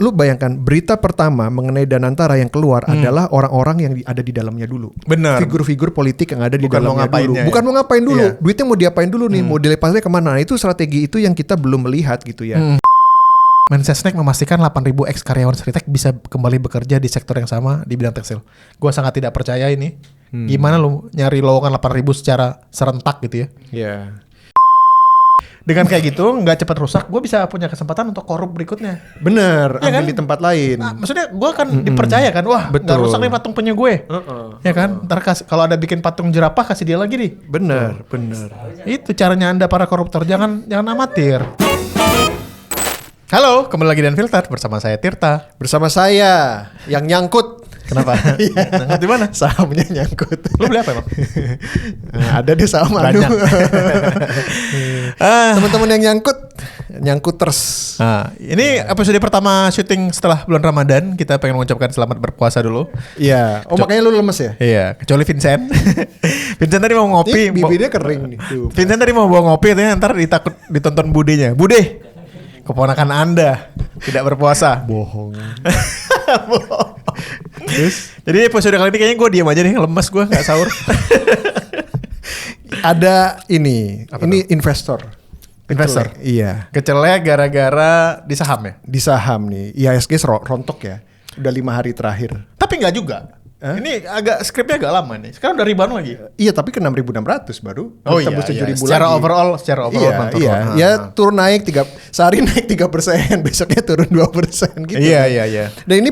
Lu bayangkan berita pertama mengenai Danantara yang keluar adalah orang-orang yang ada di dalamnya dulu. Benar. Figur-figur politik yang ada di Bukan dalamnya mau ngapainnya dulu. ya. Bukan mau ngapain dulu. Iya. Duitnya mau diapain dulu nih, mau dilepasnya kemana. Nah, itu strategi itu yang kita belum melihat gitu ya. Mensesnek memastikan 8.000 ex karyawan Sritek bisa kembali bekerja di sektor yang sama di bidang tekstil. Gua sangat tidak percaya ini. Gimana lu nyari lowongan 8.000 secara serentak gitu ya? Iya. Dengan kayak gitu nggak cepat rusak, gue bisa punya kesempatan untuk korup berikutnya. Bener, Ya ambil kan? di tempat lain. Nah, maksudnya gue kan dipercaya kan, wah nggak Betul. rusak nih patung punya gue, ya kan? Ntar kalau ada bikin patung jerapah kasih dia lagi nih. Bener. Itu caranya Anda para koruptor, jangan amatir. Halo, kembali lagi di Unfiltered bersama saya Tirta. Bersama saya yang nyangkut. Kenapa? Nyangkut di mana? Sahamnya nyangkut. Lu beli apa emang? Nah, ada deh saham anu. Banyak. Teman-teman yang nyangkut terus. Nah, ini episode pertama syuting setelah bulan Ramadan. Kita pengen mengucapkan selamat berpuasa dulu. Iya. Oh makanya lu lemes ya? Iya, kecuali Vincent. Vincent tadi mau ngopi. Ini bibirnya kering nih. Tuh. Vincent tadi mau bawa ngopi, katanya ntar ditonton budenya. Bude, keponakan Anda tidak berpuasa. Bohong. Terus? Jadi episode kali ini kayaknya gue diam aja nih, lemes gue gak sahur. Ada ini. Apa Ini investor. Investor? Iya. Kecelek gara-gara di saham ya? Di saham nih. IHSG rontok ya. Udah 5 hari terakhir. Tapi gak juga. Ini agak skripnya agak lama nih. Sekarang udah ribuan lagi. Iya tapi ke 6.600 baru. Oh iya, Tembus 7.000 secara lagi. overall Iya, nonton. iya. Ya turun naik sehari naik 3%, besoknya turun 2% gitu. Iya. Dan ini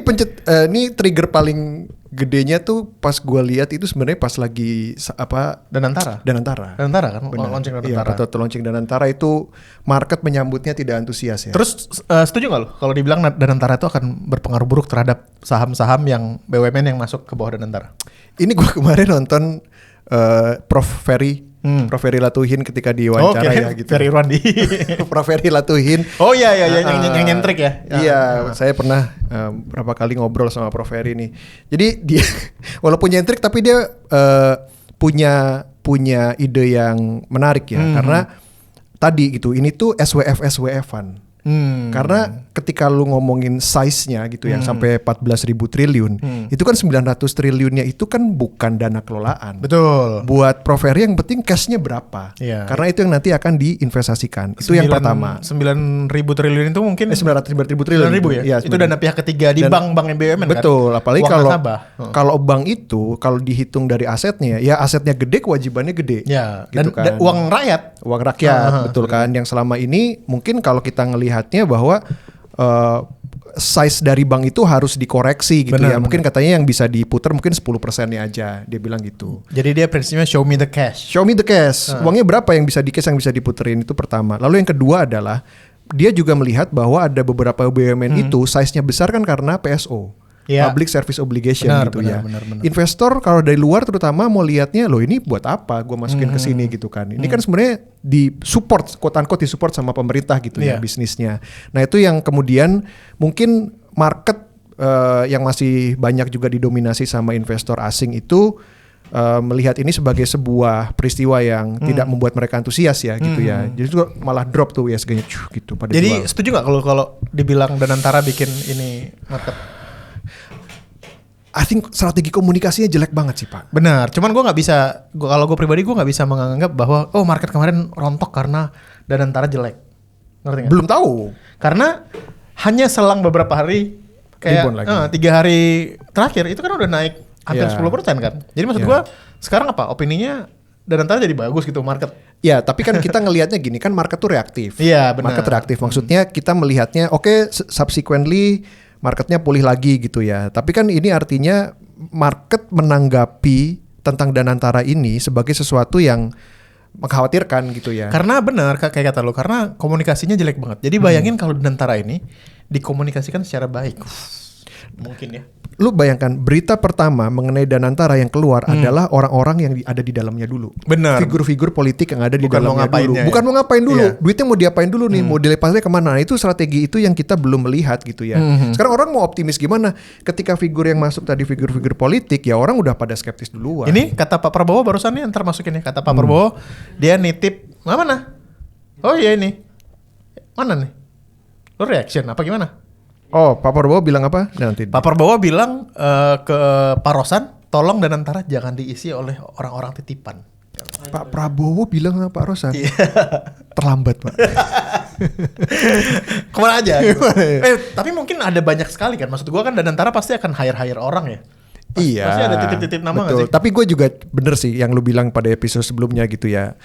ini trigger paling gedenya tuh pas gua lihat itu sebenarnya pas lagi Danantara Danantara kan? Benar. Launching Iya, Danantara. betul launching Danantara itu market menyambutnya tidak antusias ya. Terus setuju gak lo kalau dibilang Danantara itu akan berpengaruh buruk terhadap saham-saham yang BUMN yang masuk ke bawah Danantara? Ini gua kemarin nonton Prof Ferry Latuhin ketika diwawancara ya gitu. Ferry Rwandi. Prof Ferry Latuhin. Oh iya yang nyentrik ya. Iya, saya pernah berapa kali ngobrol sama Prof Ferry nih. Jadi dia walaupun nyentrik tapi dia punya ide yang menarik ya, karena tadi gitu, ini tuh SWF-an. Karena ketika lu ngomongin size-nya gitu yang sampai 14.000 triliun, itu kan 900 triliunnya itu kan bukan dana kelolaan. Betul. Buat Prof Ferry yang penting cash-nya berapa. Iya. Karena itu yang nanti akan diinvestasikan. Itu yang pertama. 9.000 triliun itu mungkin 900 ribu triliun. 9.000 ya? Iya, Itu dana pihak ketiga di bank BUMN kan? Betul, apalagi Uang kalau nasabah. kalau bank itu kalau dihitung dari asetnya, ya asetnya gede, kewajibannya gede. Ya, gitu dan uang rakyat. Uang rakyat, betul kan? Yang selama ini mungkin kalau kita ngelihatnya bahwa size dari bank itu harus dikoreksi gitu ya. Mungkin katanya yang bisa diputar mungkin 10%-nya aja, dia bilang gitu. Jadi dia prinsipnya show me the cash. Show me the cash. Uangnya berapa yang bisa di-cash, yang bisa diputerin, itu pertama. Lalu yang kedua adalah dia juga melihat bahwa ada beberapa BUMN itu size-nya besar kan karena PSO. Ya. Public Service Obligation gitu ya. Benar. Investor kalau dari luar terutama mau lihatnya, loh ini buat apa gue masukin ke sini gitu kan. Ini kan sebenarnya di support, quote unquote di support sama pemerintah gitu ya bisnisnya. Nah itu yang kemudian mungkin market yang masih banyak juga didominasi sama investor asing itu melihat ini sebagai sebuah peristiwa yang tidak membuat mereka antusias ya gitu ya. Jadi itu malah drop tuh IHSG-nya gitu pada Jadi jual. setuju gak kalau dibilang Danantara bikin ini market? I think strategi komunikasinya jelek banget sih Pak. Benar, cuman gue nggak bisa, kalau gue pribadi gue nggak bisa menganggap bahwa market kemarin rontok karena Danantara jelek, ngerti nggak? Belum tahu. Karena hanya selang beberapa hari, kayak 3 hari terakhir itu kan udah naik hampir 10% kan. Jadi maksud gue sekarang apa? Opininya Danantara jadi bagus gitu market. Ya, tapi kan kita ngelihatnya gini kan, market tuh reaktif. Iya, benar. Market reaktif maksudnya kita melihatnya subsequently marketnya pulih lagi gitu ya. Tapi kan ini artinya market menanggapi tentang Danantara ini sebagai sesuatu yang mengkhawatirkan gitu ya. Karena benar kayak kata lo, karena komunikasinya jelek banget. Jadi bayangin kalau Danantara ini dikomunikasikan secara baik. Mungkin ya. Lu bayangkan berita pertama mengenai Danantara yang keluar adalah orang-orang yang ada di dalamnya dulu. Benar. Figur-figur politik yang ada di Bukan dalamnya dulu. ya. Bukan mau ngapain dulu. Iya. Duitnya mau diapain dulu nih, mau dilepasnya kemana. Nah, itu strategi itu yang kita belum melihat gitu ya. Sekarang orang mau optimis gimana? Ketika figur yang masuk tadi figur-figur politik, ya orang udah pada skeptis duluan. Ini kata Pak Prabowo barusan nih, ntar masukin ya. Kata Pak Prabowo, dia nitip, mana? Oh iya ini. Mana nih? Lo reaction apa gimana? Oh, Pak Prabowo bilang apa? Nanti. Pak Prabowo bilang ke Pak Rosan, tolong Danantara jangan diisi oleh orang-orang titipan. Pak Prabowo bilang sama Pak Rosan? Iya. Terlambat, Pak. Kemana aja? Tapi mungkin ada banyak sekali kan. Maksud gue kan Danantara pasti akan hire orang ya. Iya. Pasti ada titip-titip nama betul. gak sih? Tapi gue juga bener sih yang lu bilang pada episode sebelumnya gitu ya.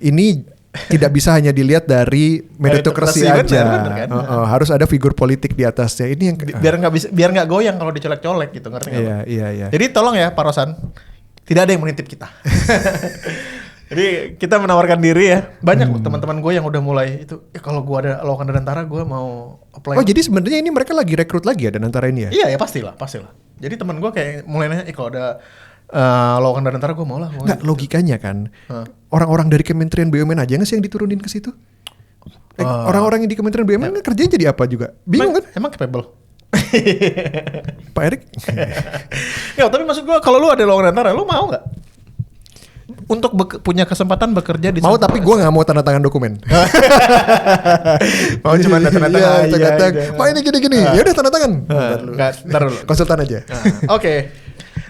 Ini tidak bisa hanya dilihat dari meritokrasi aja. Bener, kan? Harus ada figur politik di atasnya. Ini yang biar nggak goyang kalau dicolek-colek gitu, ngerti nggak? Iya. Jadi tolong ya Pak Rosan, tidak ada yang menitip kita. Jadi kita menawarkan diri ya. Banyak teman-teman gue yang udah mulai itu. Kalau gue ada lowongan Danantara, gue mau apply. Oh jadi sebenarnya ini mereka lagi rekrut lagi ya Danantara ini ya? Iya ya pastilah. Jadi teman gue kayak mulai nanya, kalau ada lowongan Danantara gue mau lah. Nggak, logikanya kan orang-orang dari Kementerian BUMN aja nggak sih yang diturunin ke situ? Orang-orang yang di Kementerian BUMN kan kerjanya jadi apa juga? Bingung kan? Emang capable? Pak Erik? Ya tapi maksud gue kalau lu ada lowongan Danantara, lu mau nggak? Untuk punya kesempatan bekerja di mau, tapi gue nggak mau tanda tangan dokumen. Mau cuma tanda tangan. Pak ini gini-gini. Ya udah tanda tangan. Ntar dulu. Konsultan aja. Oke.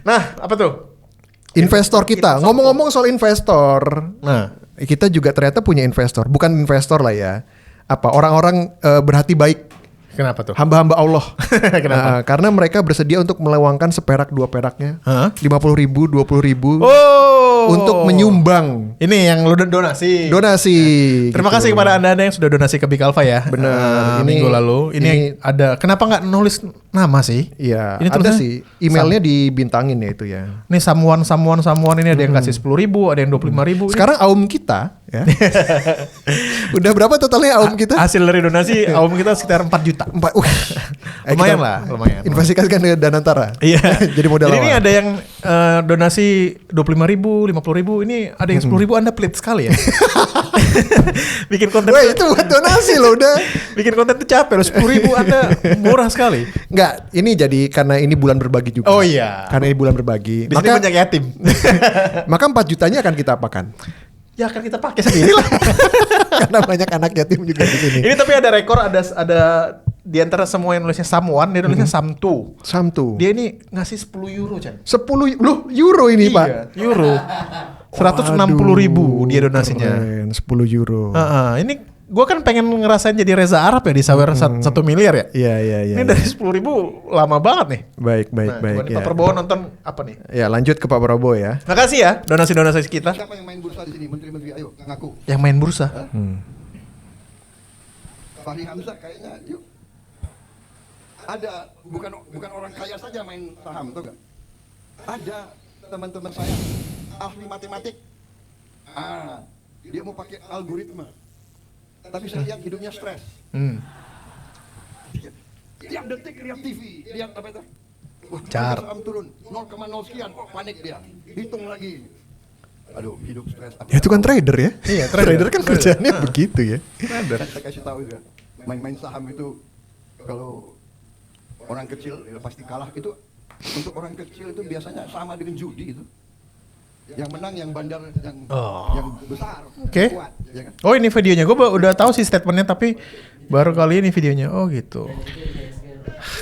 Nah, apa tuh? Investor kita. Ngomong-ngomong soal investor. Nah, kita juga ternyata punya investor. Bukan investor lah ya. Apa? Orang-orang berhati baik. Kenapa tuh? Hamba-hamba Allah. Kenapa? Karena mereka bersedia untuk melewangkan seperak dua peraknya. 50.000, 20.000. Untuk menyumbang. Ini yang lu donasi. Gitu. Terima kasih kepada anda yang sudah donasi ke Big Alpha ya. Benar. Minggu lalu. Ini ada. Kenapa nggak nulis nama sih? Iya. Ini ada sih. Emailnya dibintangin ya itu ya. Ini someone ini ada yang kasih 10.000, ada yang 25.000. Sekarang aum kita ya. Udah berapa totalnya aum kita? Hasil dari donasi aum kita sekitar 4 juta. Lumayan lah, lumayan. Investasikan ke Danantara. Iya. Jadi modal awal. Ini ada yang donasi 25.000, 50.000. Ini ada yang 10.000. Anda pelit sekali ya. Bikin konten. Wah itu buat donasi loh udah. Bikin konten tuh capek loh. 10.000 Anda murah sekali. Enggak, ini jadi karena ini bulan berbagi juga. Oh iya. Karena ini bulan berbagi. Di sini banyak yatim. Maka 4 jutanya akan kita apakan? Ya akan kita pakai sendiri lah. Karena banyak anak yatim juga di sini. Ini tapi ada rekor, ada di antara semua yang nulisnya Samwan, dia nulisnya Samtu. Dia ini ngasih 10 euro, Chan. 10 loh, euro ini, iya, Pak. Euro. 160.000 dia donasinya. Keren, 10 euro. Ini gue kan pengen ngerasain jadi Reza Arab ya di sawer 1 miliar ya. Iya. Ini dari 10.000 lama banget nih. Baik. Pak Prabowo nonton apa nih? Ya lanjut ke Pak Prabowo ya. Makasih ya donasi kita. Siapa yang main bursa di sini? Menteri-menteri, ayo ngaku. Yang main bursa? Fahri Hamzah kayaknya, yuk. Ada, bukan orang kaya saja main saham, tuh gak? Ada teman-teman saya ahli matematik. Dia mau pakai algoritma. Tapi saya lihat hidupnya stres. Tiap detik lihat TV, lihat apa itu? Saham turun 0,0 sekian, panik dia. Hitung lagi. Aduh, hidup stres. Ya itu kan trader ya? Iya, trader kan kerjaannya begitu ya. Trader. Saya kasih tahu juga, main-main saham itu kalau orang kecil ya pasti kalah. Itu untuk orang kecil itu biasanya sama dengan judi itu. Yang menang yang bandar yang besar. Oke. Kuat, ya kan? Oh ini videonya, gue udah tahu sih statementnya tapi baru kali ini videonya. Oh gitu.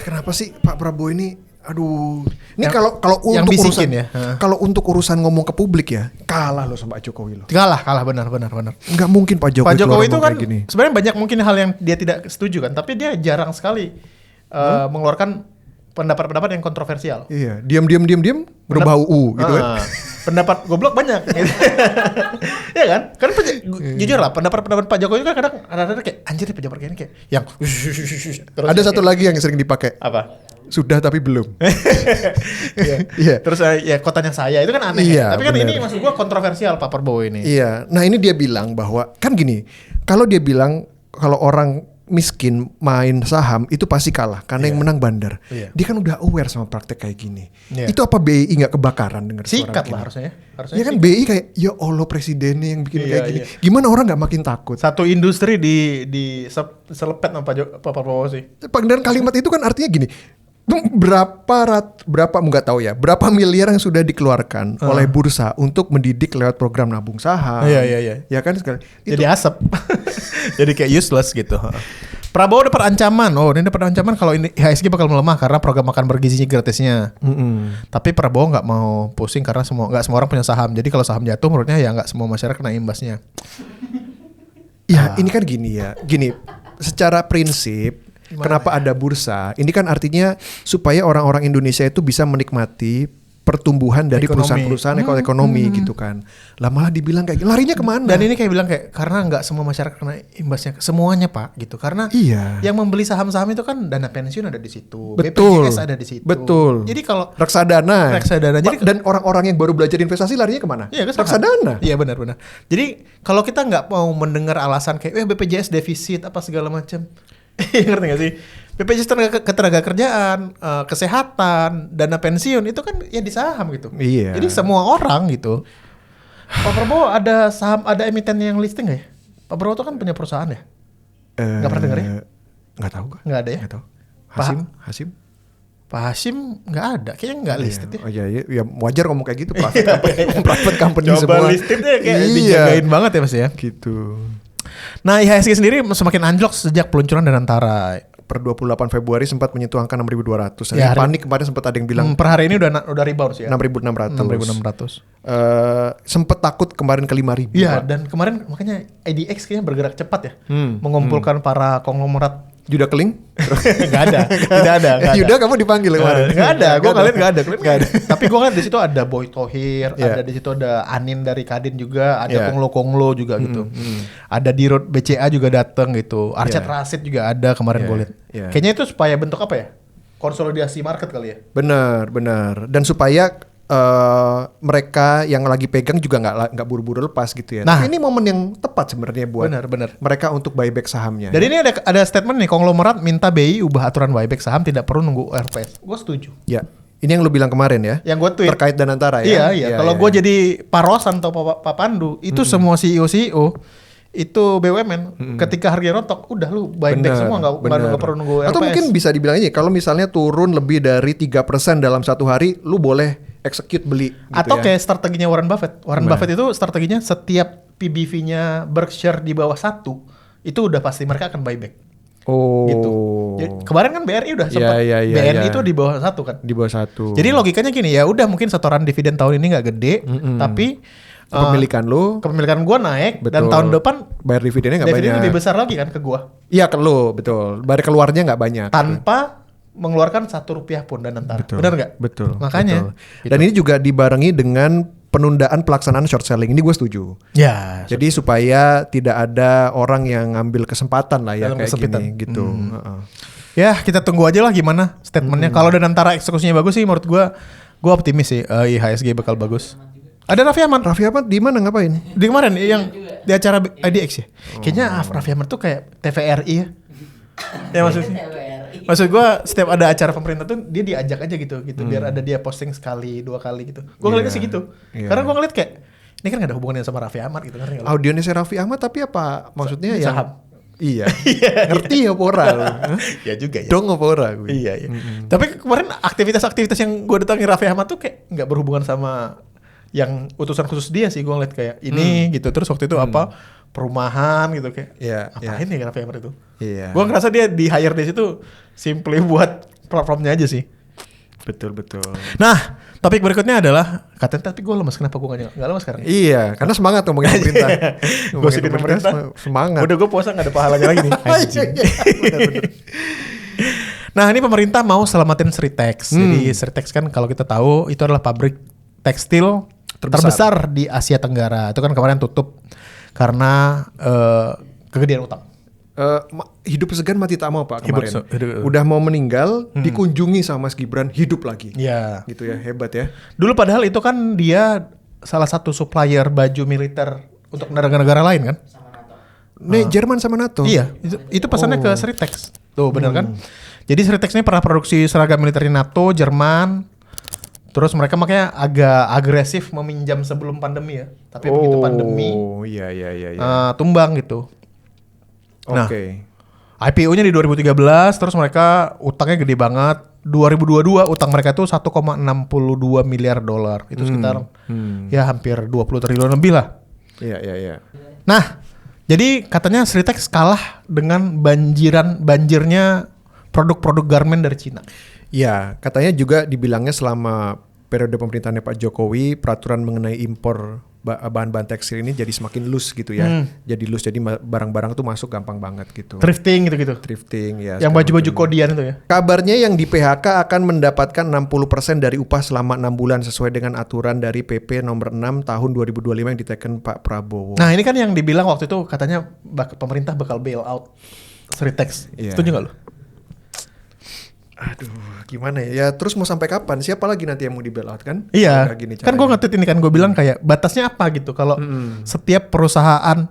Kenapa sih Pak Prabowo ini? Aduh, ini kalau untuk bisikin urusan ya. Kalau untuk urusan ngomong ke publik ya, kalah loh sama Pak Jokowi loh. Kalah benar. Enggak mungkin Pak Jokowi. Pak Jokowi itu kan sebenarnya banyak mungkin hal yang dia tidak setuju kan, tapi dia jarang sekali mengeluarkan pendapat-pendapat yang kontroversial. Iya, diam berubah UU gitu kan. Pendapat goblok banyak. Iya kan? Karena jujur lah pendapat Pak Jokowi kan kadang ada kayak anjir Pak Jokowi ini kayak yang ada satu lagi yang sering dipakai. Apa? Sudah tapi belum. Iya. Terus ya kotanya saya itu kan aneh. Iya, tapi kan bener. ini maksud gua kontroversial Pak Prabowo ini. Iya. Nah, ini dia bilang bahwa kan gini, kalau dia bilang kalau orang miskin main saham itu pasti kalah karena yang menang bandar. Dia kan udah aware sama praktek kayak gini. Itu apa BI nggak kebakaran dengar suara sikat gini? lah harusnya. Ya kan BI kayak ya Allah presidennya yang bikin kayak gini. Gimana orang nggak makin takut? Satu industri di selepet sama Pak Prabowo sih. Dan kalimat itu kan artinya gini. Berapa nggak tahu ya, berapa miliar yang sudah dikeluarkan oleh bursa untuk mendidik lewat program nabung saham. Iya. Ya kan sekali. Jadi asap. Jadi kayak useless gitu. Prabowo dapat ancaman. Oh, ini dapat ancaman kalau ini IHSG bakal melemah karena program makan bergizi gratisnya. Tapi Prabowo nggak mau pusing karena nggak semua orang punya saham. Jadi kalau saham jatuh, menurutnya ya nggak semua masyarakat kena imbasnya. Ya, ini kan gini ya. Gini, secara prinsip, kenapa ada bursa? Ini kan artinya supaya orang-orang Indonesia itu bisa menikmati pertumbuhan dari perusahaan-perusahaan ekonomi gitu kan. Lah malah dibilang kayak larinya kemana? Dan ini kayak bilang kayak karena nggak semua masyarakat kena imbasnya, semuanya Pak gitu. Karena yang membeli saham-saham itu kan dana pensiun ada di situ, betul, BPJS ada di situ. Betul. Jadi kalau reksadana. Jadi dan orang-orang yang baru belajar investasi larinya kemana? Iya, reksadana. Iya benar-benar. Jadi kalau kita nggak mau mendengar alasan kayak BPJS defisit apa segala macam, ngerti nggak sih? BPJS ketenaga kerjaan, kesehatan, dana pensiun itu kan ya di saham gitu. Iya. Jadi semua orang gitu. Pak Prabowo ada saham, ada emiten yang listing nggak ya? Pak Prabowo itu kan punya perusahaan ya? Nggak pernah dengar ya? Nggak tahu. Nggak ada ya? Nggak tahu. Hasim? Pak Hasim nggak ada, kayaknya nggak listed ya. Oh iya, ya wajar ngomong kayak gitu, private company coba semua. listednya kayak dijagain banget ya Mas ya. Gitu. Nah IHSG sendiri semakin anjlok sejak peluncuran Danantara. Per 28 Februari sempat menyentuh angka 6.200. Ya, panik kemarin sempat ada yang bilang per hari ini udah rebound sih ya. 6.600. Sempat takut kemarin ke 5.000. Iya, dan kemarin makanya IDX kayaknya bergerak cepat ya. Mengumpulkan para konglomerat. Yuda Keling? Nggak ada, tidak ada. Yuda kamu dipanggil kemarin? Nggak ada, gue ngeliat nggak ada. Tapi gue ngeliat di situ ada Boy Thohir, ada di situ ada Anin dari Kadin juga, ada Konglo juga gitu. Ada di Road BCA juga datang gitu. Arsyad Rashid juga ada kemarin gue lihat. Kayaknya itu supaya bentuk apa ya? Konsolidasi market kali ya? Benar. Dan supaya mereka yang lagi pegang juga nggak buru-buru lepas gitu ya. Nah, ini momen yang tepat sebenarnya buat benar. mereka untuk buyback sahamnya. Dan ini ada statement nih, konglomerat minta BI ubah aturan buyback saham tidak perlu nunggu RPS. Gue setuju. Ya, ini yang lu bilang kemarin ya. Yang gue tweet terkait Danantara ya. Iya. Kalau gue jadi Pak Rosan atau Pak Pandu, itu semua CEO itu BUMN ketika harga rontok udah lu buyback semua nggak perlu nunggu RPS. Atau mungkin bisa dibilang ini kalau misalnya turun lebih dari 3% dalam satu hari, lu boleh execute beli gitu. Atau kayak strateginya Warren Buffett. Warren Buffett itu strateginya setiap PBV-nya Berkshire di bawah 1 itu udah pasti mereka akan buyback. Oh. Gitu. Jadi, kemarin kan BRI udah sempat BNI itu di bawah 1 kan. Di bawah 1. Jadi logikanya gini ya, udah mungkin setoran dividen tahun ini nggak gede, tapi kepemilikan gua naik. Betul. Dan tahun depan bayar dividennya nggak banyak. Dividennya lebih besar lagi kan ke gua. Iya ke lu, betul. Bayar keluarnya nggak banyak. Tanpa mengeluarkan Rp1 pun Danantara. Benar nggak? Betul. Makanya. Betul. Dan ini juga dibarengi dengan penundaan pelaksanaan short selling. Ini gue setuju. Ya. Jadi supaya tidak ada orang yang ngambil kesempatan lah ya dalam kayak gini gitu. Ya kita tunggu aja lah gimana statementnya. Kalau Danantara eksekusinya bagus sih menurut gue optimis sih IHSG bakal bagus. Ada Raffi Ahmad di mana ngapain? Di kemarin yang di acara IDX ya. Kayaknya Raffi Ahmad tuh kayak TVRI ya. Ya maksud gue setiap ada acara pemerintah tuh dia diajak aja gitu biar ada dia posting sekali 2 kali gitu. Gue ngeliatnya sih gitu. Karena gue ngeliat kayak ini kan gak ada hubungannya sama Raffi Ahmad gitu. Audionya Raffi Ahmad tapi apa maksudnya ya? Saham. Iya. Ngerti ya pora lu. Ya juga ya. Dong apa ora gue. Iya. Tapi kemarin aktivitas-aktivitas yang gue datangin Raffi Ahmad tuh kayak gak berhubungan sama yang utusan khusus dia sih. Gue ngeliat kayak ini gitu. Terus waktu itu apa perumahan gitu kayak ngapain ya Raffi Ahmad itu. Gue ngerasa dia di hire di situ simply buat platformnya aja sih. Betul. Nah, topik berikutnya adalah tapi gue lemas. Kenapa gue gak lemas sekarang? Iya, karena semangat ngomongin pemerintah. Ngomongin pemerintah semangat. Udah gue puasa gak ada pahalanya lagi nih. Bener. Nah, ini pemerintah mau selamatin Sritex. Jadi Sritex kan kalau kita tahu itu adalah pabrik tekstil terbesar di Asia Tenggara. Itu kan kemarin tutup karena kegedean utang. Hidup segan mati tak mau Pak kemarin. Udah mau meninggal, dikunjungi sama Mas Gibran, hidup lagi. Iya. Gitu ya, hebat ya. Dulu padahal itu kan dia salah satu supplier baju militer untuk negara-negara lain kan? Sama NATO. Jerman sama NATO? Iya, itu pesannya ke Sritex. Tuh benar kan? Jadi Sritex ini pernah produksi seragam militernya NATO, Jerman. Terus mereka makanya agak agresif meminjam sebelum pandemi ya. Tapi begitu pandemi, tumbang gitu. Nah, IPO-nya di 2013, terus mereka utangnya gede banget. 2022 utang mereka tuh 1,62 miliar dolar. Itu sekitar ya hampir 20 triliun lebih lah. Iya. Nah, Jadi katanya Sritex kalah dengan banjirnya produk-produk garment dari Cina. Ya, katanya juga dibilangnya selama periode pemerintahannya Pak Jokowi, peraturan mengenai impor bahan-bahan tekstil ini jadi semakin loose gitu ya. Jadi loose, jadi barang-barang tuh masuk gampang banget gitu. Thrifting gitu-gitu. Thrifting ya. Yang baju-baju kodian itu ya. Kabarnya yang di PHK akan mendapatkan 60% dari upah selama 6 bulan sesuai dengan aturan dari PP nomor 6 tahun 2025 yang diteken Pak Prabowo. Nah ini kan yang dibilang waktu itu katanya pemerintah bakal bail out Sritex. Setuju gak lo? Aduh, gimana ya? Ya terus mau sampai kapan? Siapa lagi nanti yang mau di bailout kan? Iya. Kan gue nge-tweet ini kan, gue bilang kayak batasnya apa gitu. Kalau setiap perusahaan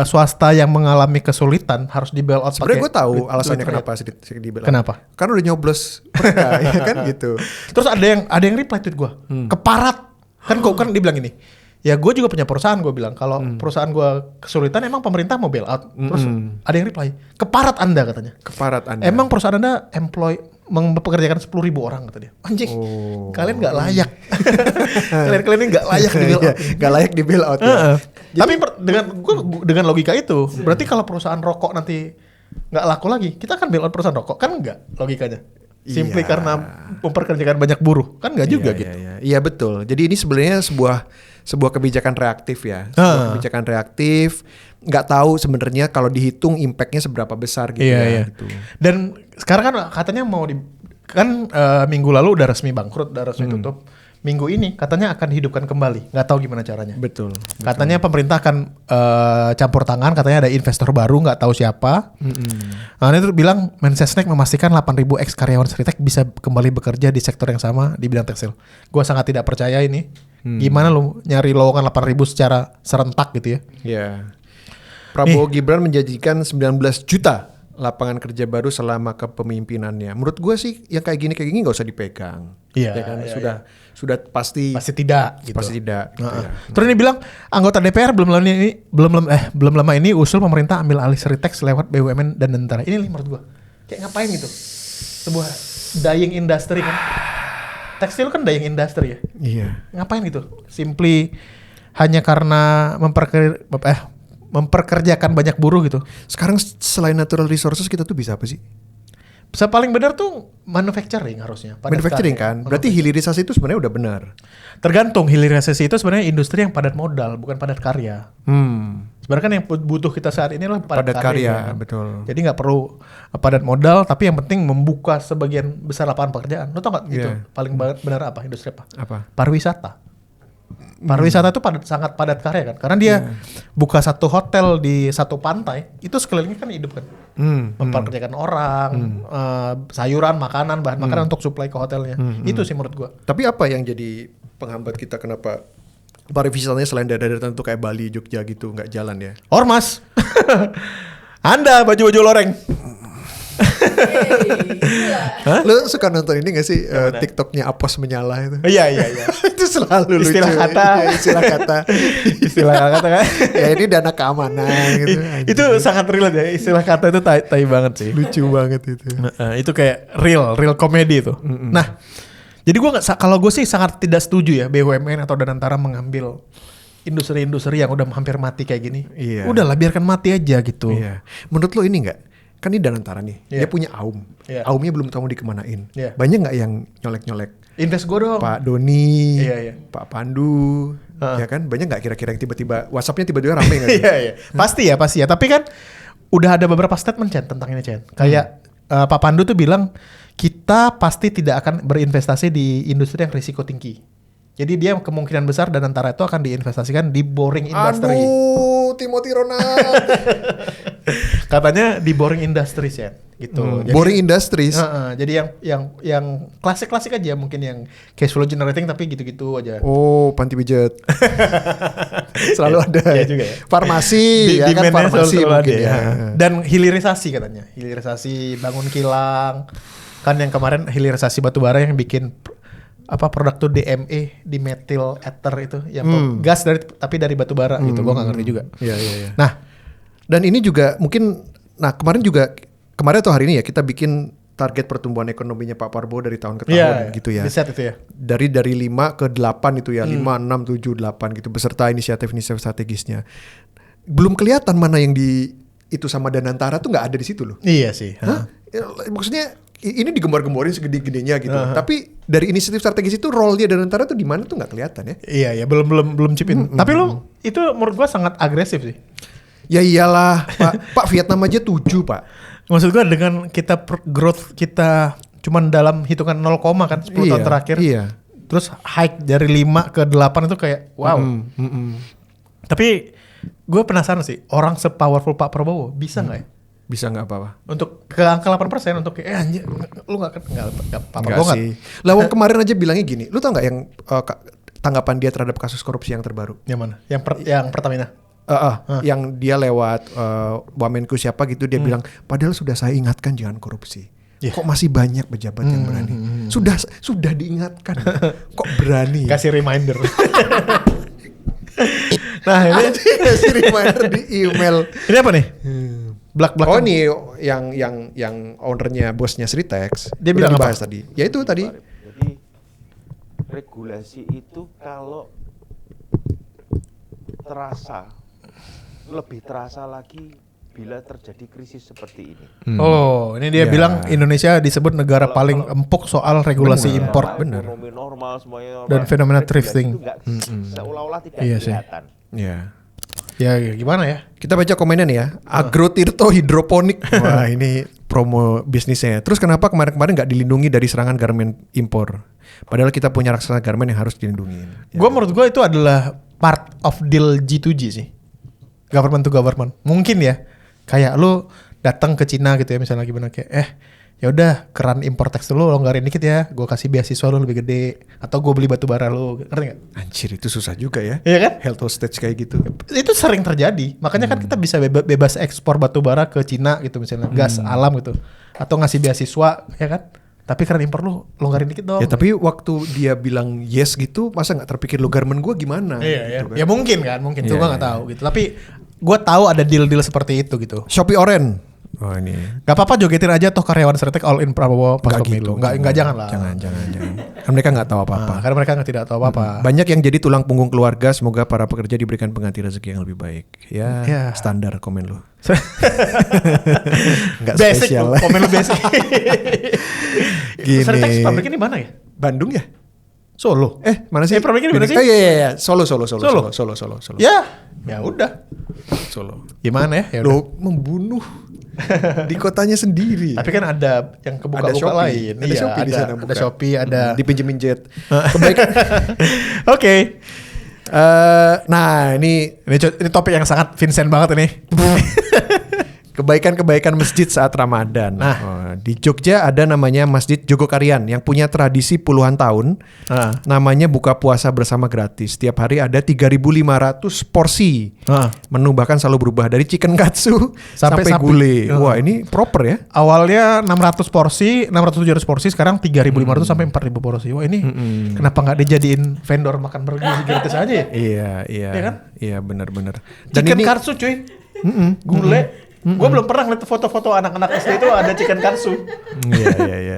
swasta yang mengalami kesulitan harus di bailout. Sebenarnya gue tahu alasannya kenapa di bailout. Kenapa? Karena udah nyoblos mereka, ya kan gitu. Terus ada yang reply tweet gue, keparat. Kan gue kan dibilang ini. Ya gue juga punya perusahaan, gue bilang kalau perusahaan gue kesulitan emang pemerintah mau bail out. Terus ada yang reply, keparat Anda katanya. Keparat Anda. Emang perusahaan Anda mempekerjakan 10.000 orang kata dia. Anjing, kalian nggak layak. kalian ini nggak layak di bail out. Nggak layak di bail out. Ya. Tapi dengan logika itu, berarti kalau perusahaan rokok nanti nggak laku lagi, kita akan bail out perusahaan rokok kan nggak logikanya? Simply karena memperkerjakan banyak buruh kan nggak juga gitu. Iya betul. Jadi ini sebenarnya sebuah kebijakan reaktif ya. Sebuah kebijakan reaktif. Nggak tahu sebenarnya kalau dihitung impactnya seberapa besar gitu gitu. Dan sekarang kan katanya minggu lalu udah resmi bangkrut, udah resmi tutup. Minggu ini katanya akan dihidupkan kembali. Nggak tahu gimana caranya. Betul. Katanya pemerintah akan campur tangan. Katanya ada investor baru, nggak tahu siapa. Nah ini tuh bilang Mensesnek memastikan 8.000 ex karyawan Sritex bisa kembali bekerja di sektor yang sama di bidang tekstil. Gua sangat tidak percaya ini. Gimana lu nyari lowongan 8.000 secara serentak gitu ya? Iya. Prabowo Gibran menjanjikan 19 juta lapangan kerja baru selama kepemimpinannya. Menurut gue sih yang kayak gini nggak usah dipegang. Iya. Ya kan? Sudah pasti tidak. Gitu. Pasti tidak. Gitu ya. Terus ini bilang anggota DPR belum lama ini usul pemerintah ambil alih Sritex lewat BUMN dan tentara. Ini menurut gue kayak ngapain gitu? Sebuah dying industry kan. Tekstil kan dying industry ya. Iya. Ngapain gitu? Simply hanya karena memperkerjakan banyak buruh gitu. Sekarang selain natural resources kita tuh bisa apa sih? Bisa paling benar tuh manufacturing harusnya. Manufacturing kan? Berarti hilirisasi itu sebenarnya udah benar. Tergantung, hilirisasi itu sebenarnya industri yang padat modal, bukan padat karya. Sebenarnya kan yang butuh kita saat ini adalah padat karya. Kan? Betul. Jadi nggak perlu padat modal, tapi yang penting membuka sebagian besar lapangan pekerjaan. Lo tau nggak gitu? Paling benar apa? Industri apa? Pariwisata. Pariwisata itu sangat padat karya kan, karena dia buka satu hotel di satu pantai, itu sekelilingnya kan hidup kan, memperkerjakan orang, sayuran, makanan, bahan makanan untuk supply ke hotelnya. Itu sih menurut gua. Tapi apa yang jadi penghambat kita kenapa pariwisatanya selain daerah tertentu kayak Bali, Jogja gitu nggak jalan ya? Ormas, Anda baju-baju loreng. Lu suka nonton ini gak sih TikToknya Apos Menyala itu? Iya. Itu selalu lucu. Istilah kata kan. Ya ini dana keamanan gitu. Itu sangat relate ya, istilah kata itu tai banget sih. Lucu banget itu. Itu kayak real komedi itu. Nah, jadi kalau gue sih sangat tidak setuju ya BUMN atau Danantara mengambil industri-industri yang udah hampir mati kayak gini. Iya. Udahlah biarkan mati aja gitu. Iya. Menurut lo ini nggak? Kan ini Danantara nih, dia punya Aum. Aumnya belum tahu dikemanain. Banyak nggak yang nyolek-nyolek? Invest gue dong. Pak Doni, Pak Pandu, ya kan? Banyak nggak kira-kira yang tiba-tiba WhatsApp-nya tiba-tiba rame nggak? Iya. Pasti ya. Tapi kan udah ada beberapa statement Chen tentang ini Chen. Kayak Pak Pandu tuh bilang kita pasti tidak akan berinvestasi di industri yang risiko tinggi. Jadi dia kemungkinan besar Danantara itu akan diinvestasikan di boring industry. Aduh, Timothy Ronald. Katanya di boring industries ya, gitu. Jadi, boring industries. Jadi yang klasik-klasik aja, mungkin yang cash flow generating tapi gitu-gitu aja. Oh, panti pijat. Selalu ada. Iya juga ya. Farmasi, ya kan farmasi mungkin ya. Dan hilirisasi katanya, hilirisasi bangun kilang. Kan yang kemarin hilirisasi batubara yang bikin produk tuh DME, dimethyl ether itu yang gas tapi dari batu bara gitu. Gua nggak ngerti juga. Iya. Nah, dan ini juga mungkin kemarin atau hari ini ya kita bikin target pertumbuhan ekonominya Pak Prabowo dari tahun ke tahun gitu ya. Riset itu ya. Dari 5 ke 8 itu ya, 5, 6, 7, 8 gitu beserta inisiatif strategisnya. belum kelihatan mana yang di itu sama Danantara tuh nggak ada di situ loh. Iya sih. Hah? Maksudnya ini digembar-gemborin segede-gedenya gitu. Tapi dari inisiatif strategis itu role-nya Danantara tuh di mana tuh nggak kelihatan ya. Iya, belum chip in. Tapi lu itu menurut gua sangat agresif sih. Ya iyalah, Pak Vietnam aja 7, Pak. Maksud gua dengan kita growth kita cuman dalam hitungan 0, kan 10 tahun terakhir. Iya. Terus hike dari 5 ke 8 itu kayak wow. Tapi gue penasaran sih, orang se-powerful Pak Prabowo bisa nggak ya? Bisa nggak apa-apa? Untuk ke angka 8% untuk anjir, lu nggak Pak Prabowo sih. Lawang kemarin aja bilangnya gini, lu tau nggak yang tanggapan dia terhadap kasus korupsi yang terbaru? Yang mana? Yang Pertamina? Yang dia lewat Wamenku siapa gitu, dia bilang, padahal sudah saya ingatkan jangan korupsi. Yeah. Kok masih banyak pejabat yang berani? Sudah diingatkan, kok berani? Kasih reminder. Nah ini kasih reminder di email. Ini apa nih? Black. Oh nih yang ownernya bosnya Sritex. Dia bilang apa tadi? Ya itu tadi. Jadi regulasi itu kalau lebih terasa lagi bila terjadi krisis seperti ini. Oh, ini dia bilang Indonesia disebut negara paling empuk soal regulasi impor. Benar. Ekonomi normal semuanya normal. Dan fenomena thrifting. Seolah-olah tidak kelihatan. Iya. Ya gimana ya? Kita baca komennya nih ya. Agrotirto hidroponik. Wah ini promo bisnisnya. Terus kenapa kemarin-kemarin nggak dilindungi dari serangan garmen impor? Padahal kita punya raksasa garmen yang harus dilindungi. Menurut gue itu adalah part of deal G2G sih. Government to government. Mungkin ya. Kayak lu datang ke Cina gitu ya misalnya gimana kayak ya udah keran impor teks lu longgarin dikit ya, gue kasih beasiswa lu lebih gede atau gue beli batu bara lu, ngerti nggak? Anjir itu susah juga ya. Iya kan? Health hostage kayak gitu. Itu sering terjadi, makanya kan kita bisa bebas ekspor batu bara ke Cina gitu misalnya, gas alam gitu, atau ngasih beasiswa ya kan? Tapi keran impor lu longgarin dikit dong. Ya tapi waktu dia bilang yes gitu, masa nggak terpikir lu garmen gue gimana? Iya, gitu ya mungkin itu gue nggak tahu gitu. Tapi gue tahu ada deal-deal seperti itu gitu. Shopee Oren. Oh ini. Gak apa-apa jogetin aja toh karyawan Sritex all in Prabowo pas pemilu. Enggak jangan lah. Jangan. Kan mereka nggak tahu apa-apa. Karena mereka tidak tahu apa-apa. Banyak yang jadi tulang punggung keluarga. Semoga para pekerja diberikan pengganti rezeki yang lebih baik. Ya. Standar komen lu. Nggak spesial. Komen lu basic. Gini. Sritex pabriknya di mana ya? Bandung ya? Solo. Mana sih? Pabriknya di mana sih? Oh iya. Solo. Ya udah. Solo. Gimana ya? Lo membunuh di kotanya sendiri. Tapi kan ada yang kebuka-buka lain. Ada Shopee di sana. Ada Shopee, ada dipinjemin jet. Kebaikan. Oke. Nah ini topik yang sangat Vincent banget ini. Kebaikan-kebaikan masjid saat Ramadan. Di Jogja ada namanya Masjid Jogokarian yang punya tradisi puluhan tahun. Namanya buka puasa bersama gratis. Setiap hari ada 3.500 porsi. Menu bahkan selalu berubah dari chicken katsu sampai gulai. Wah ini proper ya. Awalnya 600 porsi, 600-700 porsi, sekarang 3.500 sampai 4.000 porsi. Wah ini kenapa nggak dijadiin vendor makan burger gratis aja ya? Iya kan? Iya benar-benar. Chicken katsu cuy. Gulai. Gue belum pernah ngeliat foto-foto anak-anak SD itu ada chicken katsu. Iya.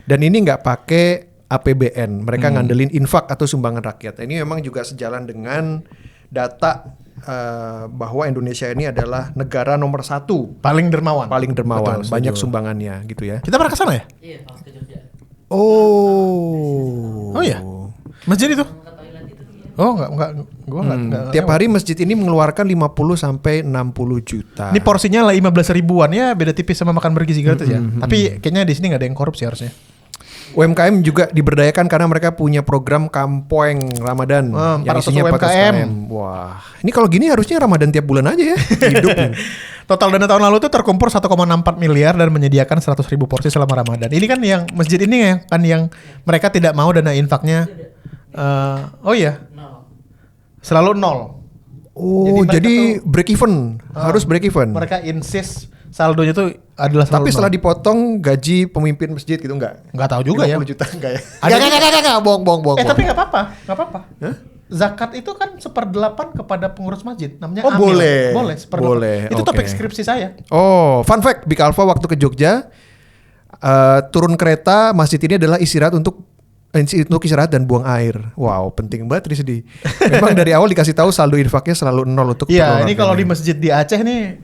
Dan ini nggak pakai APBN, mereka ngandelin infak atau sumbangan rakyat. Ini memang juga sejalan dengan data bahwa Indonesia ini adalah negara nomor 1 paling dermawan. Betul, banyak sumbangannya gitu ya. Kita pernah kesana ya? Iya, pas ke Jogja. Oh iya, masjid itu? Oh enggak. Tiap hari masjid ini mengeluarkan 50 sampai 60 juta. Ini porsinya lah 15 ribuan ya, beda tipis sama makan bergizi gratis ya. Tapi kayaknya di sini nggak ada yang korupsi harusnya. UMKM juga diberdayakan karena mereka punya program Kampoeng Ramadan yang isinya UMKM. Wah, ini kalau gini harusnya Ramadan tiap bulan aja ya hidup. Total dana tahun lalu tuh terkumpul 1,64 miliar dan menyediakan 100.000 porsi selama Ramadan. Ini kan yang masjid ini ya, kan yang mereka tidak mau dana infaknya. Oh iya. Selalu 0. Oh, jadi break even, harus break even. Mereka insist saldonya tuh adalah selalu. Tapi setelah dipotong gaji pemimpin masjid gitu enggak? Enggak tahu juga 50 ya. 50 juta enggak ya? Enggak, bohong. Tapi enggak apa-apa. Huh? Zakat itu kan 1/8 kepada pengurus masjid, namanya amil. Boleh 1/8. Boleh. Itu topik skripsi saya. Oh, fun fact, Big Alpha waktu ke Jogja turun kereta masjid ini adalah istirahat untuk Untuk istirahat dan buang air. Wow, penting banget nih sedih. Memang dari awal dikasih tahu saldo infaknya selalu 0 untuk Iya, ini kalau di masjid di Aceh nih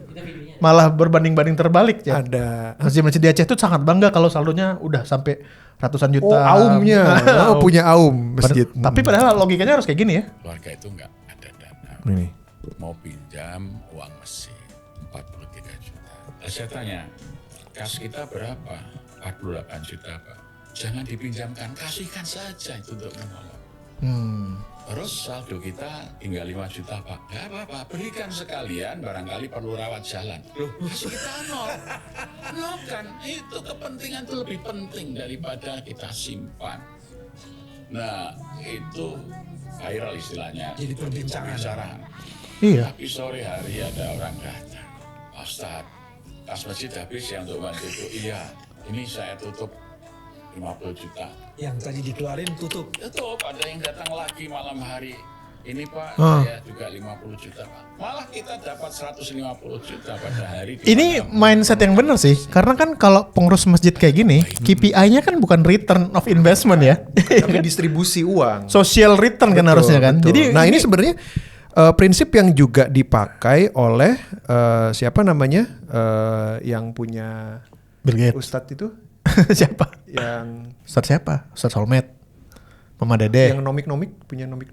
malah berbanding-banding terbalik ya. ada Masjid-masjid di Aceh tuh sangat bangga kalau saldonya udah sampai ratusan juta. aumnya. Punya aum masjid. Tapi padahal logikanya harus kayak gini ya. Keluarga itu nggak ada dana. Ini. Mau pinjam uang mesin 43 juta. Saya tanya, kas kita berapa? 48 juta Pak. Jangan dipinjamkan, kasihkan saja itu untuk menolong. Terus saldo kita tinggal 5 juta Pak. Gak apa-apa, berikan sekalian, barangkali perlu rawat jalan. Loh, kasih kita nol. Nol kan, itu kepentingan itu lebih penting daripada kita simpan. Nah, itu viral istilahnya. Jadi perbincangan. Iya. Tapi sore hari ada orang datang. Pak Ustadz, kas masjid habis ya untuk bantu itu. Iya, ini saya tutup 50 juta. Yang tadi dikeluarin tutup. Tutup, ada yang datang lagi malam hari. Ini Pak, saya juga 50 juta Pak. Malah kita dapat 150 juta pada hari. Ini mindset yang benar sih. Karena kan kalau pengurus masjid kayak gini, KPI-nya kan bukan return of investment ya. Tapi distribusi uang. Social return kan harusnya kan. Betul. Jadi nah ini sebenarnya prinsip yang juga dipakai oleh siapa namanya yang punya Bill Gates. Ustadz itu Siapa? yang Ustadz siapa? Ustadz Solmed. Mama Dede. yang nomik punya nomik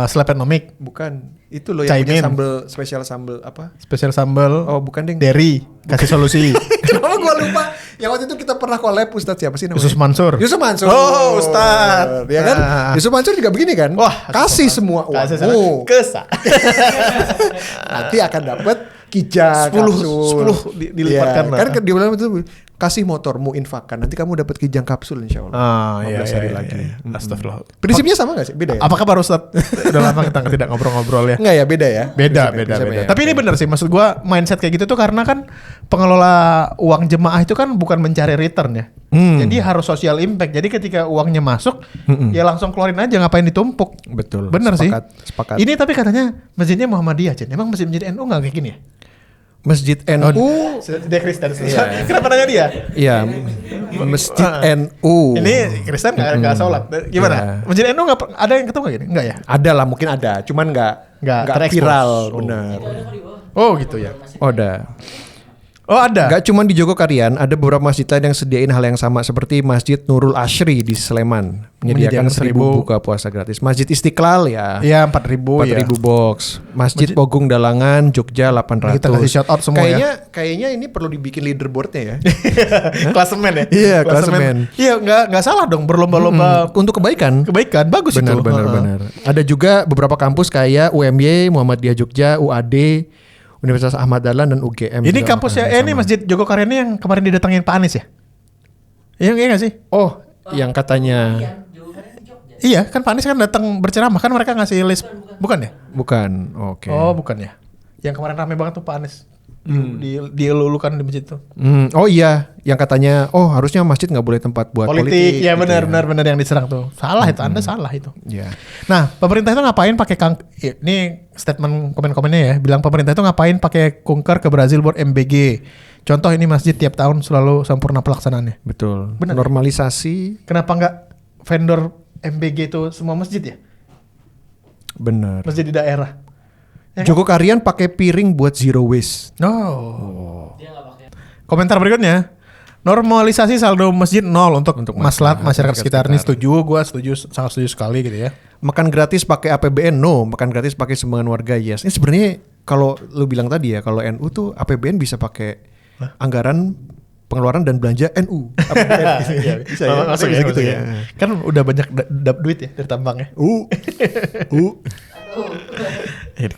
Selepet Nomik. bukan itu loh yang Caimin. punya spesial sambel apa Spesial sambal. oh bukan ding Derry. Kasih solusi. kenapa gua lupa yang waktu itu kita pernah collab Ustadz siapa sih namanya Yusuf Mansur. Yusuf Mansur. Oh, Ustadz. Ya kan? Nah. Yusuf Mansur juga begini kan? Wah, kasih semua Kasih uangmu. Kesa. Nanti akan dapat kijang 10 dilipatkan lah. Kan dia bilang itu kasih motormu infakkan. Nanti kamu dapat kijang kapsul insya Allah. Ah, 15 hari lagi. Astagfirullah. Prinsipnya sama gak sih? Beda ya? Apakah Pak Ustadz udah lama kita tidak ngobrol-ngobrol ya? Enggak ya, beda ya? Beda. Prinsipnya ya. Tapi ini benar sih, maksud gua mindset kayak gitu tuh karena kan pengelola uang jemaah itu kan bukan mencari return ya. Jadi harus social impact. Jadi ketika uangnya masuk, ya langsung keluarin aja, ngapain ditumpuk. Betul. Benar sih. Sepakat. Ini tapi katanya masjidnya Muhammadiyah, Cen. Emang masjid NU nggak kayak gini ya? Masjid NU. Dia Kristen. Iya. Kenapa nanya dia? Iya. Masjid NU. Ini Kristen nggak sholat. Gimana? Iya. Masjid NU nggak ada yang ketemu nggak gini? Nggak ya? Ada lah, mungkin ada. Cuman nggak terekspos. viral. Benar. Oh gitu ya. Oh, ada. Oh ada. Gak cuma di Jogokarian, ada beberapa masjid lain yang sediain hal yang sama seperti Masjid Nurul Ashri di Sleman menyediakan 1.000 buka puasa gratis. Masjid Istiqlal ya. Iya 4.000 ya. 4.000 box. Masjid Pogung Dalangan Jogja 800. Kita kasih shout out semua Kayaknya ini perlu dibikin leaderboardnya ya. Klasemen ya. Iya, klasemen. Iya nggak salah dong berlomba-lomba Untuk kebaikan. bagus itu. Benar. Ada juga beberapa kampus kayak UMY, Muhammadiyah Jogja, UAD, Universitas Ahmad Dahlan dan UGM. Ini juga kampusnya, sama. ini Masjid Jogokarian ini yang kemarin didatangin Pak Anies ya? Iya nggak sih? Oh, yang katanya Iya kan Pak Anies kan datang berceramah kan mereka ngasih list, bukan ya? bukan. Oke. Oh bukan ya? Yang kemarin rame banget tuh Pak Anies. Dielulukan di masjid tuh. Oh iya, yang katanya harusnya masjid nggak boleh tempat buat politik. Ya gitu benar yang diserang tuh. Salah itu, Anda salah itu. Ya. Nah, pemerintah itu ngapain pakai ini statement komen-komennya ya, bilang pemerintah itu ngapain pakai kunker ke Brazil buat MBG. Contoh ini masjid tiap tahun selalu sempurna pelaksanaannya. Betul. Benar. Normalisasi. Kenapa nggak vendor MBG itu semua masjid ya? Benar. Masjid di daerah. Ya kan? Jogokarian pakai piring buat zero waste. Komentar berikutnya. Normalisasi saldo masjid nol untuk maslahat masyarakat sekitar. Ini setuju, gua setuju, sangat setuju sekali gitu ya. Makan gratis pakai APBN, no. Makan gratis pakai sumbangan warga, yes. Ini sebenarnya kalau lu bilang tadi ya, kalau NU tuh APBN bisa pakai anggaran pengeluaran dan belanja NU. APBN bisa ya. Masuk Bisa ya, gitu masuk ya. Kan udah banyak duit ya dari tambangnya.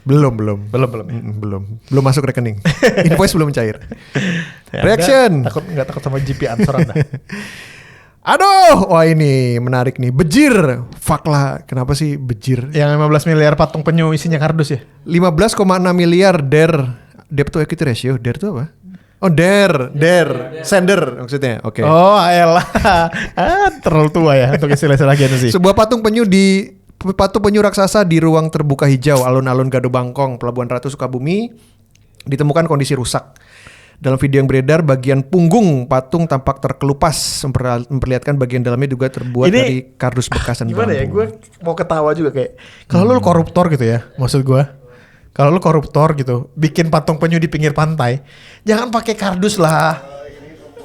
Belum masuk rekening. Invoice belum cair. Reaction. Nggak takut sama GP ansor Anda. Aduh, wah ini menarik nih. Bejir. Fuck lah, kenapa sih bejir? Yang 15 miliar patung penyu isinya kardus ya? 15,6 miliar debt to equity ratio. DER itu apa? Oh, DER. Sender maksudnya. Oke. Oh, elah. Terlalu tua ya untuk istilah-istilah gitu sih. Sebuah patung penyu raksasa di ruang terbuka hijau alun-alun Gado Bangkong, Pelabuhan Ratu Sukabumi ditemukan kondisi rusak. Dalam video yang beredar, bagian punggung patung tampak terkelupas, memperlihatkan bagian dalamnya juga terbuat dari kardus bekas dan gimana bambu. ya, gue mau ketawa juga kayak kalau lu koruptor gitu ya, maksud gue kalau lu koruptor gitu bikin patung penyu di pinggir pantai, jangan pakai kardus lah,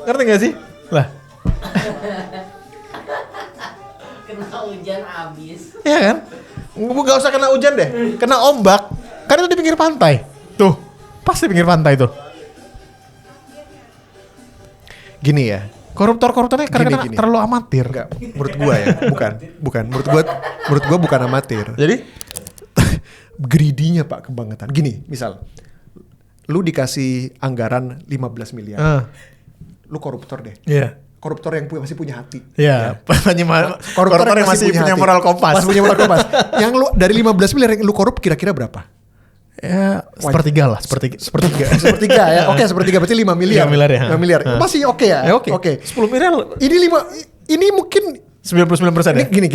ngerti gak sih lah? Kena hujan abis. Iya kan, nggak usah kena hujan deh, kena ombak kan itu di pinggir pantai tuh, pas di pinggir pantai tuh. Gini ya, Koruptornya karena Gini. terlalu amatir. enggak, menurut gua ya, bukan. Menurut gua bukan amatir. Jadi Greedy-nya Pak kebangetan. Gini, misal lu dikasih anggaran 15 miliar. Lu koruptor deh. iya. Koruptor yang masih punya hati. Iya, Koruptor yang masih punya hati. moral kompas. Masih punya moral kompas. Yang lu dari 15 miliar yang lu korup kira-kira berapa? Ya, sepertiga lah, sepertiga. Sepertiga ya. Oke, sepertiga berarti 5 miliar. 5 miliar ya. 5 miliar. Masih oke ya? Ya oke. 10 miliar. Ini mungkin 99% ya? gini.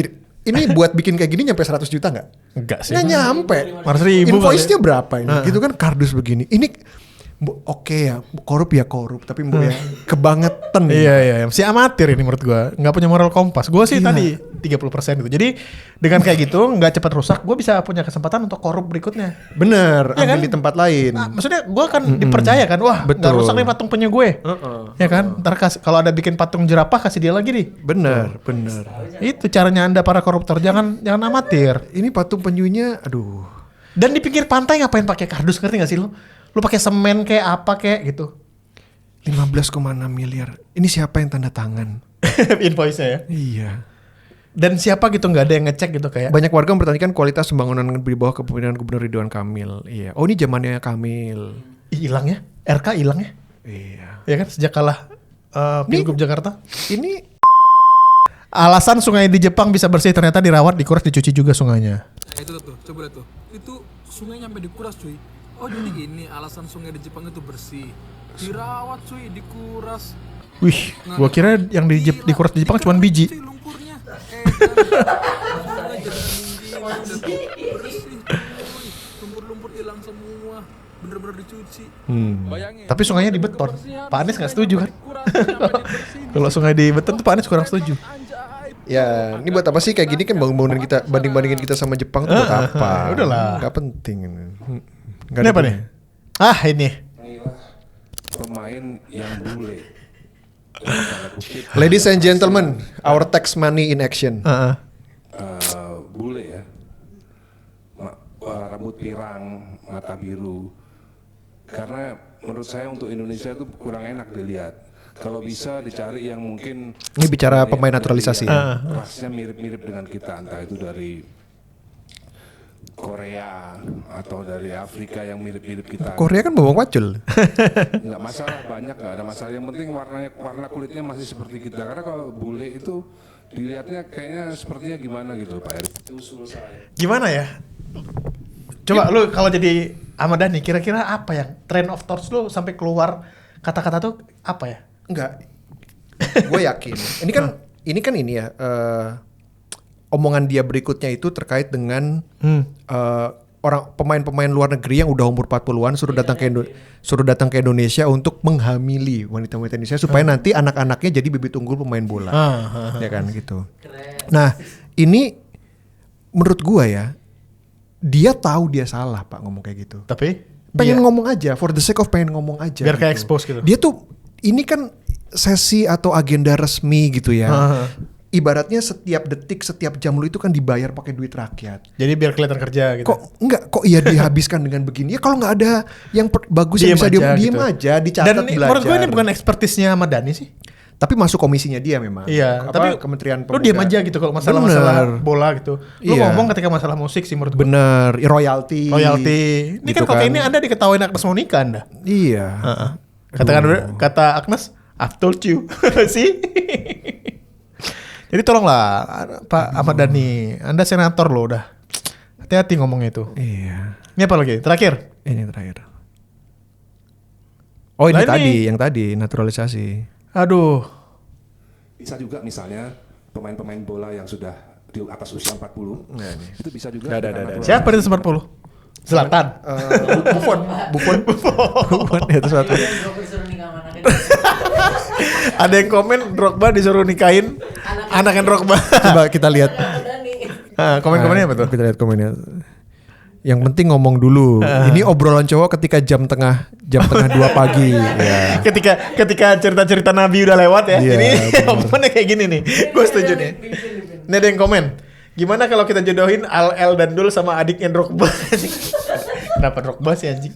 Ini buat bikin kayak gini nyampe 100 juta nggak? Enggak sih. Nggak nyampe. 100.000 Invoice-nya berapa ini? Gitu kan kardus begini. Ini oke ya, korup, tapi ya kebangetan. Iya, masih amatir ini menurut gua. Nggak punya moral kompas. Gua sih tadi 30% gitu. Jadi dengan kayak gitu nggak cepat rusak, gua bisa punya kesempatan untuk korup berikutnya. Bener, Iya ambil kan? di tempat lain. Nah, maksudnya gua kan dipercaya kan, wah nggak Betul. rusak nih patung penyu gue. Ya kan? Ntar kalau ada bikin patung jerapah kasih dia lagi nih. Bener. Itu caranya Anda para koruptor, jangan amatir. Ini patung penyunya, aduh. Dan di pinggir pantai ngapain pakai kardus, ngerti gak sih lu? Lu pakai semen kayak apa kayak gitu. 15,6 miliar. Ini siapa yang tanda tangan? Invoice-nya ya. Iya. Dan siapa gitu, nggak ada yang ngecek gitu kayak. Banyak warga mempertanyakan kualitas pembangunan di bawah kepemimpinan Gubernur Ridwan Kamil. Iya. Oh, ini zamannya Kamil. Hilang ya? RK hilang ya? Iya. Ya kan sejak kalah Pilgub Jakarta. Ini Alasan sungai di Jepang bisa bersih ternyata dirawat, dikuras, dicuci juga sungainya. Itu tuh, coba lihat tuh. Itu sungai nyampe dikuras cuy. Oh jadi gini, alasan sungai di Jepang itu bersih. Dirawat cuy, dikuras. Wih, gua kira yang dikuras di Jepang cuma biji. Cuy, lumpurnya. Sungai jadi tinggi, bersih cuy. Lumpur-lumpur hilang semua. Bener-bener dicuci. Bayangin. Tapi sungainya di beton. Pak Anies nggak setuju kan? Dikuras, nyampe dibersihin. Kalau sungai di beton tuh Pak Anies kurang setuju. ya, ini buat apa sih kayak gini kan bangunan kita bandingin kita sama Jepang tuh buat apa? Udahlah. Gak penting ini. Nggak Ini ada apa nih? Ah ini. Pemain yang bule. Ladies and gentlemen, our tax money in action. Bule ya. Rambut pirang, mata biru. Karena menurut saya untuk Indonesia itu kurang enak dilihat. Kalau bisa dicari yang mungkin Ini bicara pemain naturalisasi. ya. Rasnya mirip-mirip dengan kita, entah itu dari Korea atau dari Afrika yang mirip-mirip kita. Korea kan bawang pacul. Nggak masalah, banyak nggak ada masalah. Yang penting warna kulitnya masih seperti kita. Karena kalau bule itu dilihatnya kayaknya sepertinya gimana gitu Pak Erik. Itu usul saya. Gimana ya? Coba lu kalau jadi Ahmad Dhani kira-kira apa yang trend of thoughts lu sampai keluar kata-kata tuh apa ya? Enggak. Gue yakin. Ini kan ini ya. Omongan dia berikutnya itu terkait dengan orang pemain-pemain luar negeri yang udah umur 40-an suruh datang ke Indonesia untuk menghamili wanita-wanita Indonesia supaya nanti anak-anaknya jadi bibit unggul pemain bola. Ya kan gitu. Nah, ini menurut gua ya, dia tahu dia salah Pak ngomong kayak gitu. Tapi Pengen ngomong aja, for the sake of pengen ngomong aja. biar kayak gitu. expose gitu. Dia tuh ini kan sesi atau agenda resmi gitu ya. Ibaratnya setiap detik, setiap jam lu itu kan dibayar pakai duit rakyat. Jadi biar kelihatan kerja gitu. Kok iya dihabiskan dengan begini? Ya kalau nggak ada yang bagus yang bisa diem gitu. aja, dicatat, Dan belajar. menurut gue ini bukan expertise-nya Ahmad Dhani sih. Tapi masuk komisinya dia memang. Iya, Apa, tapi Kementerian lu diam aja gitu kalau masalah-masalah Bener. bola gitu. Lu Iya. ngomong ketika masalah musik sih menurut gue. Bener, royalti. Royalti. Ini Gitu kan kalau ini Anda diketawain Agnes Monica Anda. Iya. Kata Agnes, I've told you. sih. Jadi tolonglah Pak Ahmad Dhani, Anda senator loh udah. Hati-hati ngomongnya itu. Iya. Ini apa lagi? Terakhir. Ini terakhir. Oh ini Nah, tadi, yang tadi naturalisasi. Aduh. Bisa juga misalnya pemain-pemain bola yang sudah di atas usia 40 itu bisa juga. Ada. Siapa di 40? Selatan. Buffon di atas batu. Drogba disuruh nikah sama anaknya. Ada yang komen Drogba disuruh nikahin anaknya Drogba. Coba kita lihat. Komen-komennya apa tuh? Kita lihat komennya. Yang penting ngomong dulu. Ini obrolan cowok ketika jam tengah 2 pagi. Ya. Ketika cerita-cerita Nabi udah lewat ya. Iya, Ini bener. omongannya kayak gini nih. Gue setuju nih. Ini ada yang komen. Gimana kalau kita jodohin Al dan Dul sama adiknya Drogba? Kenapa Drogba sih anjing?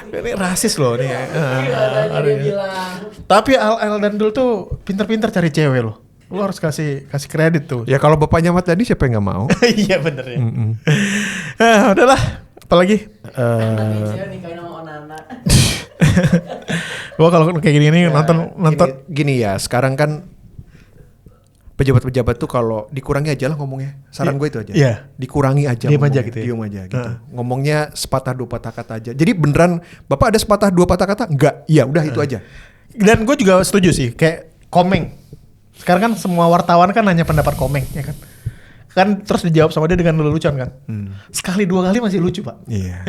Ini rasis loh nih. Dia bilang. Tapi Al dan Dul tuh pinter-pinter cari cewek loh. Lo harus kasih kredit tuh. Ya kalau bapaknya Ahmad Dhani siapa yang nggak mau? Iya bener ya. Udahlah. Apalagi? Cewek nikahin sama Onana. Gua kalau kayak gini nonton. Gini ya, sekarang kan pejabat-pejabat tuh kalau dikurangi aja lah ngomongnya. Saran gue itu aja. Iya. Dikurangi aja. Diem aja ngomongnya. gitu ya. Diem aja gitu. Ngomongnya sepatah 2 patah kata aja. Jadi beneran Bapak ada sepatah 2 patah kata? Enggak. Iya udah itu aja. Dan gue juga setuju sih. Kayak Komeng. Sekarang kan semua wartawan kan hanya pendapat Komeng ya kan. Kan terus dijawab sama dia dengan lelucon kan. Sekali 2 kali masih lucu pak. Iya.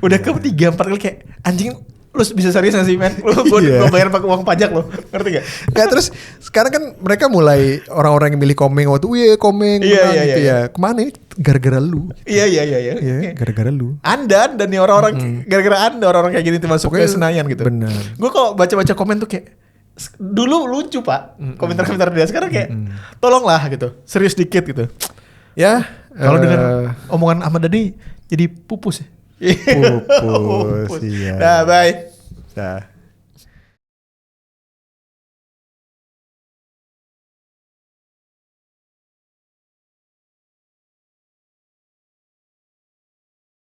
Udah ke 3-4 kali kayak anjing. Lu bisa serius gak sih men? Gue bayar pakai uang pajak lo. Ngerti gak? Nggak, terus sekarang kan mereka mulai orang-orang yang milih Komeng waktu Komeng menang gitu ya. Kemana ini? Gara-gara lu. Iya. Iya, gara-gara lu. Anda dan nih orang-orang gara-gara Anda orang kayak gini tuh masuk ke Senayan gitu. Benar. Gue kok baca-baca komen tuh kayak dulu lucu pak komentar-komentar dia, sekarang kayak tolonglah gitu, serius dikit gitu. Ya, Kalau dengan omongan Ahmad Dhani jadi pupus ya. pupus. Iya. Dah bye. Dah.